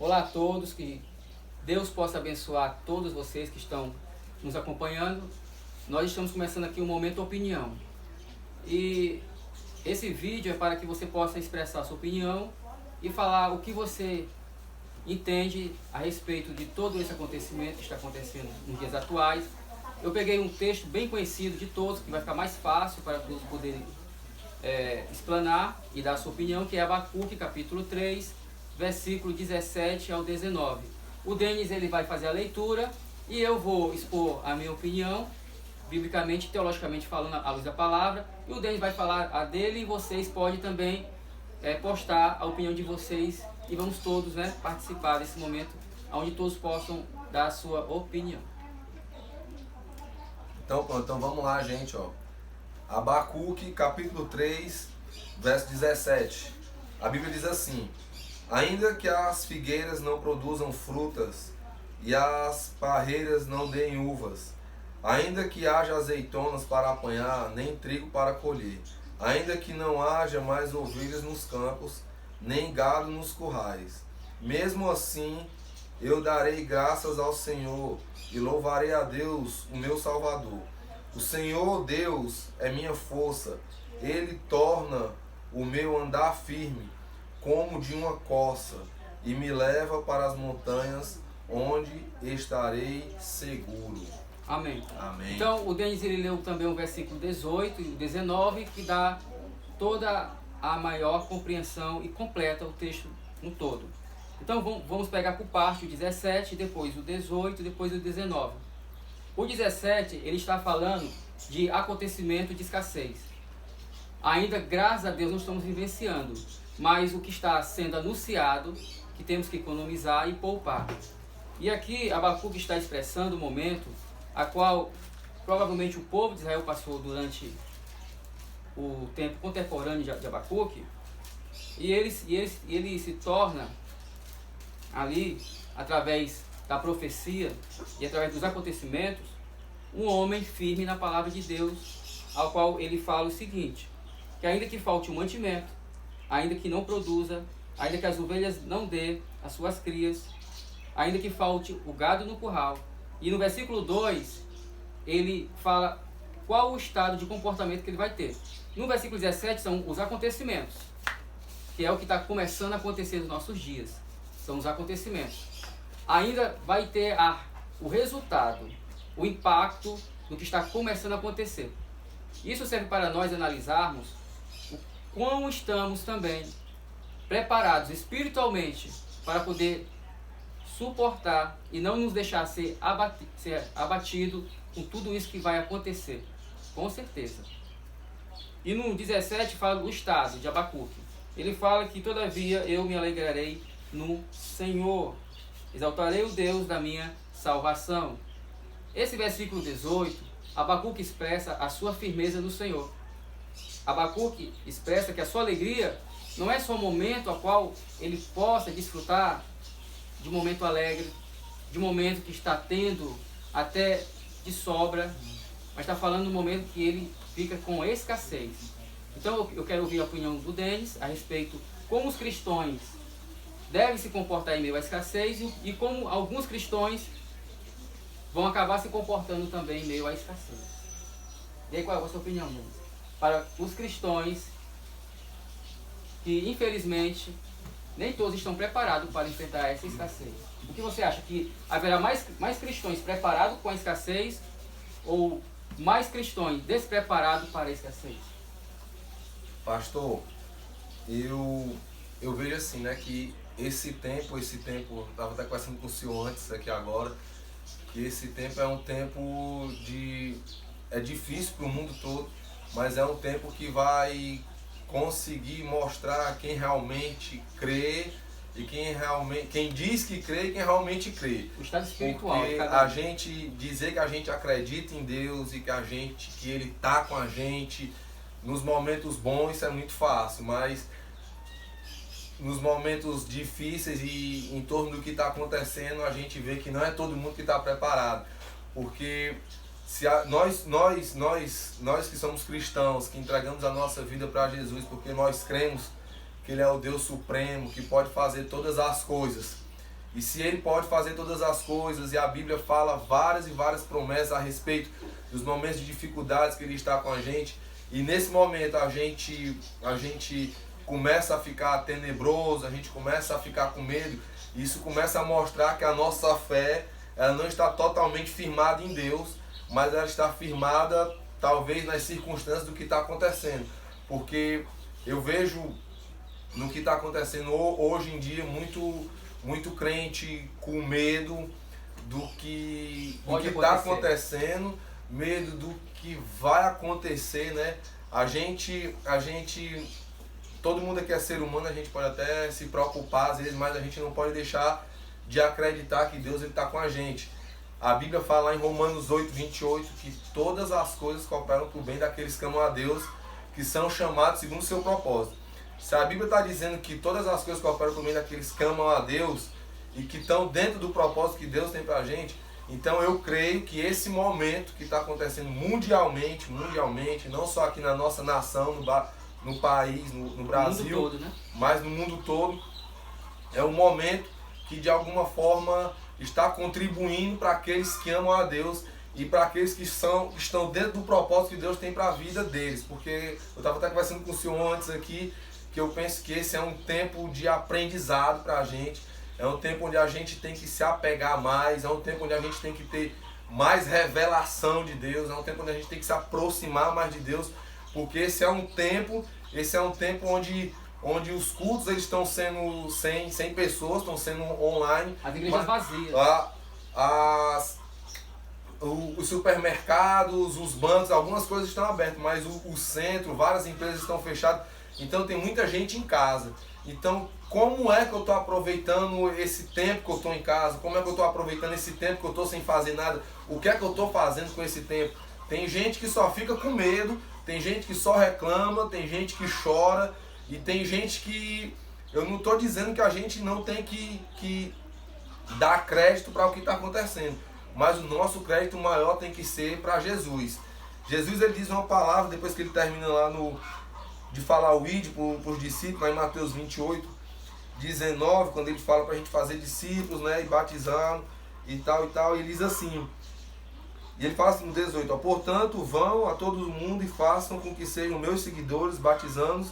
Olá a todos, que Deus possa abençoar todos vocês que estão nos acompanhando. Nós estamos começando aqui o Momento Opinião. E esse vídeo é para que você possa expressar a sua opinião e falar o que você entende a respeito de todo esse acontecimento que está acontecendo nos dias atuais. Eu peguei um texto bem conhecido de todos, que vai ficar mais fácil para todos poderem explanar e dar a sua opinião, que é Abacuque, capítulo 3, versículo 17 ao 19. O Denis ele vai fazer a leitura e eu vou expor a minha opinião, biblicamente, teologicamente falando, à luz da palavra, e o Denis vai falar a dele e vocês podem também postar a opinião de vocês e vamos todos participar desse momento onde todos possam dar a sua opinião. Então vamos lá, gente, Abacuque, capítulo 3, verso 17. A Bíblia diz assim: ainda que as figueiras não produzam frutas e as parreiras não deem uvas, ainda que haja azeitonas para apanhar, nem trigo para colher, ainda que não haja mais ovelhas nos campos, nem gado nos currais, mesmo assim eu darei graças ao Senhor e louvarei a Deus, o meu Salvador. O Senhor Deus é minha força, Ele torna o meu andar firme, como de uma corça, e me leva para as montanhas, onde estarei seguro. Amém. Amém. Então, o Denis ele leu também o versículo 18 e 19, que dá toda a maior compreensão e completa o texto no todo. Então, vamos pegar por parte o 17, depois o 18, depois o 19. O 17, ele está falando de acontecimento de escassez. Ainda, graças a Deus, não estamos vivenciando, mas o que está sendo anunciado, que temos que economizar e poupar. E aqui, Abacuque está expressando o momento a qual provavelmente o povo de Israel passou durante o tempo contemporâneo de Abacuque, e ele se torna ali, através da profecia e através dos acontecimentos, um homem firme na palavra de Deus, ao qual ele fala o seguinte: que ainda que falte o mantimento, ainda que não produza, ainda que as ovelhas não dê as suas crias, ainda que falte o gado no curral. E no versículo 2, ele fala qual o estado de comportamento que ele vai ter. No versículo 17 são os acontecimentos, que é o que está começando a acontecer nos nossos dias. São os acontecimentos. Ainda vai ter o resultado, o impacto do que está começando a acontecer. Isso serve para nós analisarmos o quão estamos também preparados espiritualmente para poder suportar e não nos deixar ser abatido com tudo isso que vai acontecer, com certeza. E no 17 fala o estado de Abacuque. Ele fala que todavia eu me alegrarei no Senhor, exaltarei o Deus da minha salvação. Esse versículo 18, Abacuque expressa a sua firmeza no Senhor. Abacuque expressa que a sua alegria não é só um momento a qual ele possa desfrutar de um momento alegre, de um momento que está tendo até de sobra, mas está falando do momento que ele fica com escassez. Então eu quero ouvir a opinião do Denis a respeito como os cristãos devem se comportar em meio à escassez e como alguns cristãos vão acabar se comportando também em meio à escassez. E aí, qual é a sua opinião, Denis? Para os cristãos que, infelizmente, nem todos estão preparados para enfrentar essa escassez. O que você acha? Que haverá mais cristãos preparados com a escassez ou mais cristãos despreparados para a escassez? Pastor, eu vejo assim, que esse tempo, estava até conversando com o senhor antes aqui agora, que esse tempo é um tempo é difícil para o mundo todo, mas é um tempo que vai conseguir mostrar quem realmente crê e quem diz que crê e quem realmente crê. O estado espiritual. Porque a gente dizer que a gente acredita em Deus e que Ele está com a gente nos momentos bons, isso é muito fácil, mas nos momentos difíceis e em torno do que está acontecendo, a gente vê que não é todo mundo que está preparado. Porque nós que somos cristãos, que entregamos a nossa vida para Jesus, porque nós cremos que Ele é o Deus Supremo, que pode fazer todas as coisas. E se Ele pode fazer todas as coisas, e a Bíblia fala várias e várias promessas a respeito dos momentos de dificuldades que Ele está com a gente, e nesse momento a gente começa a ficar tenebroso, a gente começa a ficar com medo, e isso começa a mostrar que a nossa fé, ela não está totalmente firmada em Deus, mas ela está firmada talvez nas circunstâncias do que está acontecendo. Porque eu vejo no que está acontecendo hoje em dia muito crente com medo do que está acontecendo, medo do que vai acontecer, né? A gente, todo mundo aqui é ser humano, a gente pode até se preocupar às vezes, mas a gente não pode deixar de acreditar que Deus está com a gente. A Bíblia fala lá em Romanos 8:28 que todas as coisas cooperam para o bem daqueles que amam a Deus, que são chamados segundo o seu propósito. Se a Bíblia está dizendo que todas as coisas cooperam para o bem daqueles que amam a Deus e que estão dentro do propósito que Deus tem para a gente, então eu creio que esse momento que está acontecendo mundialmente, não só aqui na nossa nação, no país, no Brasil, mundo todo, né? Mas no mundo todo, é um momento que de alguma forma está contribuindo para aqueles que amam a Deus e para aqueles que estão dentro do propósito que Deus tem para a vida deles. Porque eu estava até conversando com o senhor antes aqui, que eu penso que esse é um tempo de aprendizado para a gente, é um tempo onde a gente tem que se apegar mais, é um tempo onde a gente tem que ter mais revelação de Deus, é um tempo onde a gente tem que se aproximar mais de Deus, porque esse é um tempo onde os cultos eles estão sendo sem pessoas, estão sendo online. As igrejas vazias. Os supermercados, os bancos, algumas coisas estão abertas, mas o centro, várias empresas estão fechadas. Então tem muita gente em casa. Então como é que eu estou aproveitando esse tempo que eu estou em casa? Como é que eu estou aproveitando esse tempo que eu estou sem fazer nada? O que é que eu estou fazendo com esse tempo? Tem gente que só fica com medo, tem gente que só reclama, tem gente que chora. E tem gente que, eu não estou dizendo que a gente não tem que dar crédito para o que está acontecendo, mas o nosso crédito maior tem que ser para Jesus. Jesus ele diz uma palavra, depois que ele termina lá de falar o ide para os discípulos, lá em Mateus 28:19, quando ele fala para a gente fazer discípulos, né, e batizar e tal, e ele diz assim, e ele fala assim no 18, ó, portanto vão a todo mundo e façam com que sejam meus seguidores, batizando-os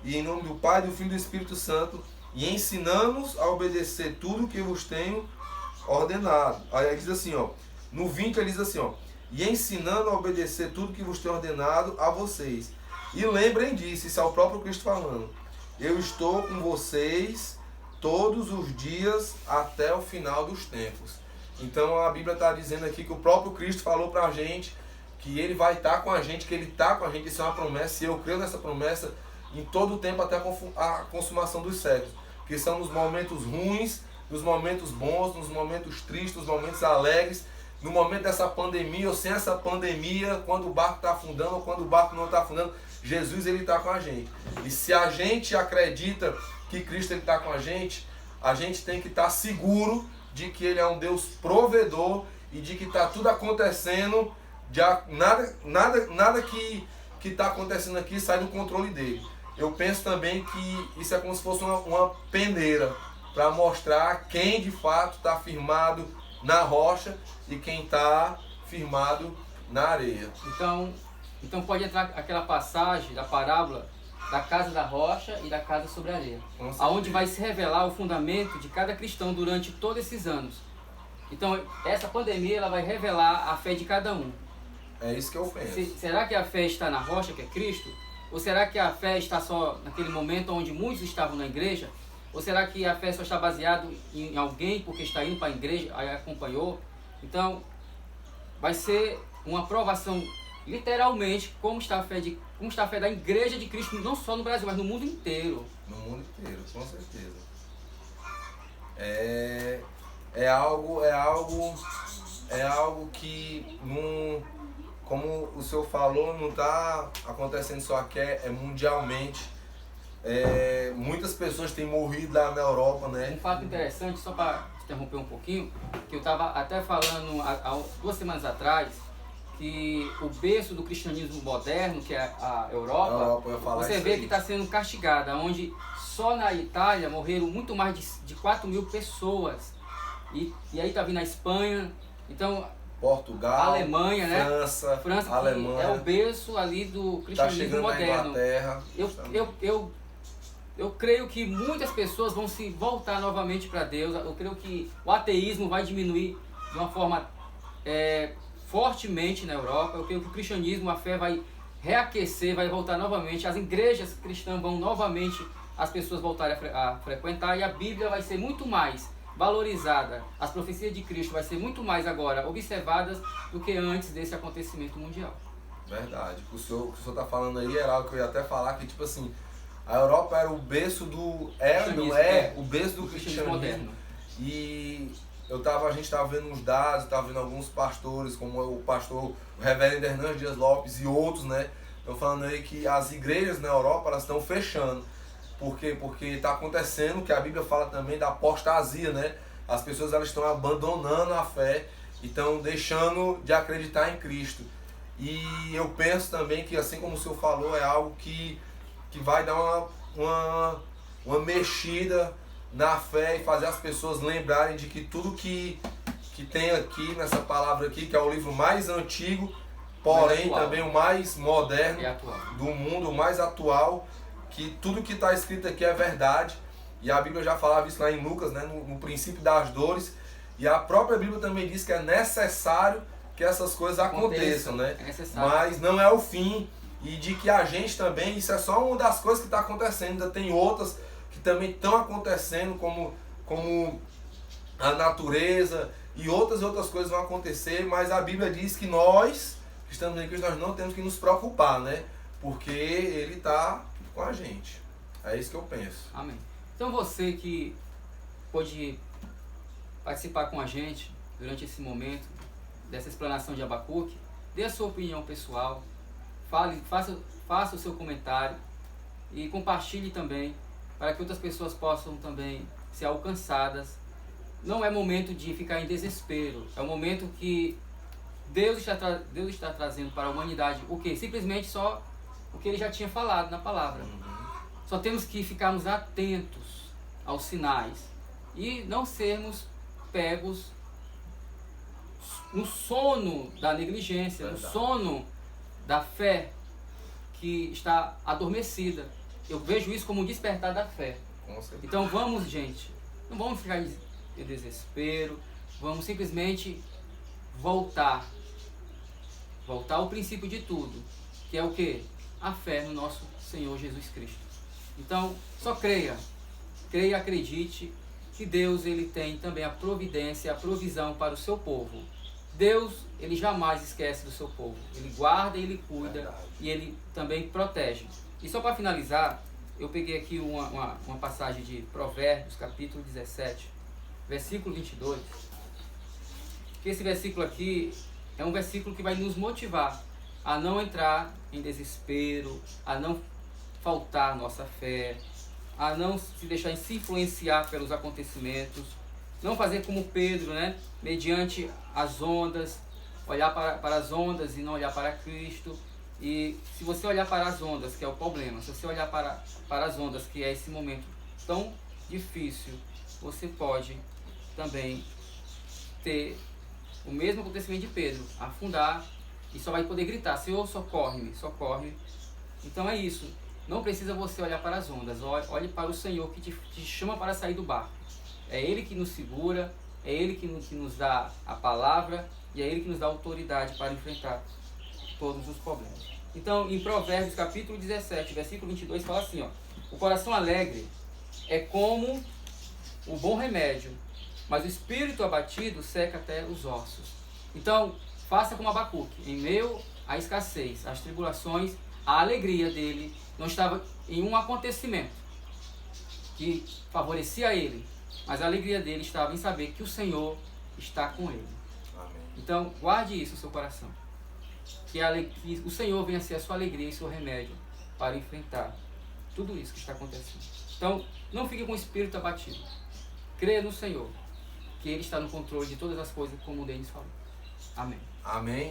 e em nome do Pai, do Filho e do Espírito Santo, e ensinamos a obedecer tudo que eu vos tenho ordenado. Aí ele diz assim, ó, no 20 ele diz assim, ó, e ensinando a obedecer tudo que vos tenho ordenado a vocês. E lembrem disso, isso é o próprio Cristo falando. Eu estou com vocês todos os dias até o final dos tempos. Então a Bíblia está dizendo aqui que o próprio Cristo falou para a gente que Ele vai estar com a gente, que Ele está com a gente. Isso é uma promessa, e eu creio nessa promessa em todo o tempo até a consumação dos séculos, que são nos momentos ruins, nos momentos bons, nos momentos tristes, nos momentos alegres, no momento dessa pandemia ou sem essa pandemia, quando o barco está afundando ou quando o barco não está afundando, Jesus ele está com a gente. E se a gente acredita que Cristo está com a gente tem que estar seguro de que Ele é um Deus provedor e de que está tudo acontecendo, nada que está acontecendo aqui sai do controle dele. Eu penso também que isso é como se fosse uma peneira para mostrar quem de fato está firmado na rocha e quem está firmado na areia. Então pode entrar aquela passagem da parábola da casa da rocha e da casa sobre a areia, aonde vai se revelar o fundamento de cada cristão durante todos esses anos. Então essa pandemia ela vai revelar a fé de cada um. É isso que eu penso. Será que a fé está na rocha, que é Cristo? Ou será que a fé está só naquele momento onde muitos estavam na igreja? Ou será que a fé só está baseada em alguém porque está indo para a igreja, aí acompanhou? Então, vai ser uma provação, literalmente, como está a fé da igreja de Cristo, não só no Brasil, mas no mundo inteiro. No mundo inteiro, com certeza. É algo que não, como o senhor falou, não está acontecendo só aqui, é mundialmente. Muitas pessoas têm morrido lá na Europa, né? Um fato interessante, só para interromper um pouquinho, que eu estava até falando há 2 semanas atrás, que o berço do cristianismo moderno, que é a Europa, você vê que está sendo castigada, onde só na Itália morreram muito mais de 4.000 pessoas. E aí está vindo a Espanha, então Portugal, Alemanha, né? França, Alemanha. É o berço ali do Tá cristianismo chegando moderno. na Inglaterra. Eu creio que muitas pessoas vão se voltar novamente para Deus. Eu creio que o ateísmo vai diminuir de uma forma fortemente na Europa. Eu creio que o cristianismo, a fé vai reaquecer, vai voltar novamente. As igrejas cristãs vão novamente, as pessoas voltarem a frequentar, e a Bíblia vai ser muito mais valorizada. As profecias de Cristo vai ser muito mais agora observadas do que antes desse acontecimento mundial. Verdade. O que o senhor está falando aí era algo que eu ia até falar, que tipo assim, a Europa era o berço do... o berço do cristianismo moderno. E a gente estava vendo uns dados, estava vendo alguns pastores, como o reverendo Hernandes Dias Lopes e outros, né? Estão falando aí que as igrejas na Europa, elas estão fechando. Por quê? Porque está acontecendo, que a Bíblia fala também da apostasia, né? As pessoas, elas estão abandonando a fé e estão deixando de acreditar em Cristo. E eu penso também que, assim como o senhor falou, é algo que vai dar uma mexida na fé e fazer as pessoas lembrarem de que tudo que tem aqui nessa palavra aqui, que é o livro mais antigo, porém também o mais moderno do mundo, o mais atual, que tudo que está escrito aqui é verdade. E a Bíblia já falava isso lá em Lucas, né, no princípio das dores, e a própria Bíblia também diz que é necessário que essas coisas aconteçam, né? Mas não é o fim, e de que a gente também, isso é só uma das coisas que está acontecendo, ainda tem outras que também estão acontecendo, como a natureza, e outras coisas vão acontecer, mas a Bíblia diz que nós, que estamos em Cristo, nós não temos que nos preocupar, né? Porque Ele está com a gente. É isso que eu penso. Amém. Então você que pôde participar com a gente durante esse momento dessa explanação de Abacuque, dê a sua opinião pessoal, faça o seu comentário e compartilhe também, para que outras pessoas possam também ser alcançadas. Não é momento de ficar em desespero, é um momento que Deus está trazendo para a humanidade o quê? Simplesmente só o que Ele já tinha falado na palavra. Só temos que ficarmos atentos aos sinais e não sermos pegos no sono da negligência, no sono da fé que está adormecida. Eu vejo isso como um despertar da fé. Então vamos, gente, não vamos ficar em desespero, vamos simplesmente voltar ao princípio de tudo, que é o quê? A fé no nosso Senhor Jesus Cristo. Então, só creia e acredite que Deus, Ele tem também a providência, a provisão para o seu povo. Deus, Ele jamais esquece do seu povo. Ele guarda, Ele cuida e Ele também protege. E só para finalizar, eu peguei aqui uma passagem de Provérbios, capítulo 17, versículo 22. Que esse versículo aqui é um versículo que vai nos motivar a não entrar em desespero, a não faltar nossa fé, a não se deixar se influenciar pelos acontecimentos, não fazer como Pedro, né? Mediante as ondas, olhar para as ondas e não olhar para Cristo. E se você olhar para as ondas, que é o problema, se você olhar para as ondas, que é esse momento tão difícil, você pode também ter o mesmo acontecimento de Pedro, afundar e só vai poder gritar: Senhor, socorre-me, socorre-me. Então é isso. Não precisa você olhar para as ondas, olhe para o Senhor que te chama para sair do barco. É Ele que nos segura, é Ele que nos dá a palavra e é Ele que nos dá autoridade para enfrentar todos os problemas. Então, em Provérbios capítulo 17, versículo 22, fala assim, ó: o coração alegre é como o bom remédio, mas o espírito abatido seca até os ossos. Então, faça como Abacuque, em meio à escassez, às tribulações, a alegria dele não estava em um acontecimento que favorecia ele, mas a alegria dele estava em saber que o Senhor está com ele. Amém. Então, guarde isso no seu coração. Que o Senhor venha ser a sua alegria e seu remédio para enfrentar tudo isso que está acontecendo. Então, não fique com o espírito abatido. Creia no Senhor, que Ele está no controle de todas as coisas, como o Denis falou. Amém. Amém.